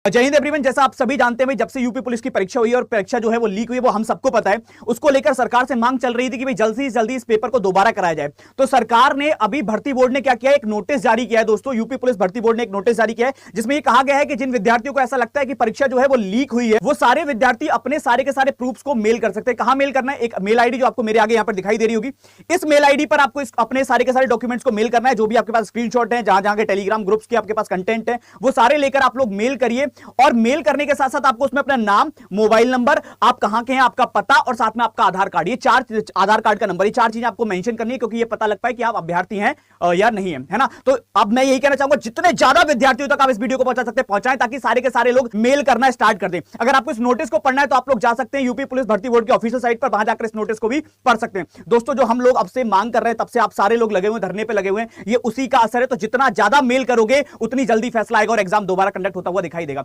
जय हिंद एवरीवन। जैसा आप सभी जानते हैं, जब से यूपी पुलिस की परीक्षा हुई और परीक्षा जो है वो लीक हुई, वो हम सबको पता है। उसको लेकर सरकार से मांग चल रही थी कि भाई जल्दी से जल्दी इस पेपर को दोबारा कराया जाए। तो सरकार ने अभी भर्ती बोर्ड ने क्या किया, एक नोटिस जारी किया है दोस्तों। यूपी पुलिस भर्ती बोर्ड ने एक नोटिस जारी किया है जिसमें यह कहा गया है कि जिन विद्यार्थियों को ऐसा लगता है कि परीक्षा जो है वो लीक हुई है, वो सारे विद्यार्थी अपने सारे के सारे प्रूफ्स को मेल कर सकते हैं। कहां मेल करना है? एक मेल आईडी जो आपको मेरे आगे यहां पर दिखाई दे रही होगी, इस मेल आईडी पर आपको अपने सारे के सारे डॉक्यूमेंट्स को मेल करना है। जो भी आपके पास स्क्रीनशॉट है, जहां जहां के टेलीग्राम ग्रुप्स के आपके पास कंटेंट है, वो सारे लेकर आप लोग मेल करिए। और मेल करने के साथ साथ आपको उसमें अपना नाम, मोबाइल नंबर, आप कहां के हैं, आपका पता और साथ में आपका आधार कार्ड, ये चार, आधार कार्ड का नंबर, ये चार चीजें आपको मेंशन करनी है, क्योंकि ये पता लग पाए कि आप अभ्यर्थी हैं या नहीं है ना। तो अब मैं यही कहना चाहूंगा, जितने ज्यादा विद्यार्थियों तक आप इस वीडियो को पहुंचा सकते हैं पहुंचाएं, ताकि सारे के सारे लोग मेल करना स्टार्ट कर दें। अगर आपको इस नोटिस को पढ़ना है तो आप लोग जा सकते हैं यूपी पुलिस भर्ती बोर्ड की ऑफिशियल साइट पर, वहां जाकर इस नोटिस को भी पढ़ सकते हैं। दोस्तों, जो हम लोग अब से मांग कर रहे हैं, तब से आप सारे लोग लगे हुए, धरने पे लगे हुए हैं, ये उसी का असर है। तो जितना ज्यादा मेल करोगे उतनी जल्दी फैसला आएगा और एग्जाम दोबारा कंडक्ट होता हुआ दिखाई देगा।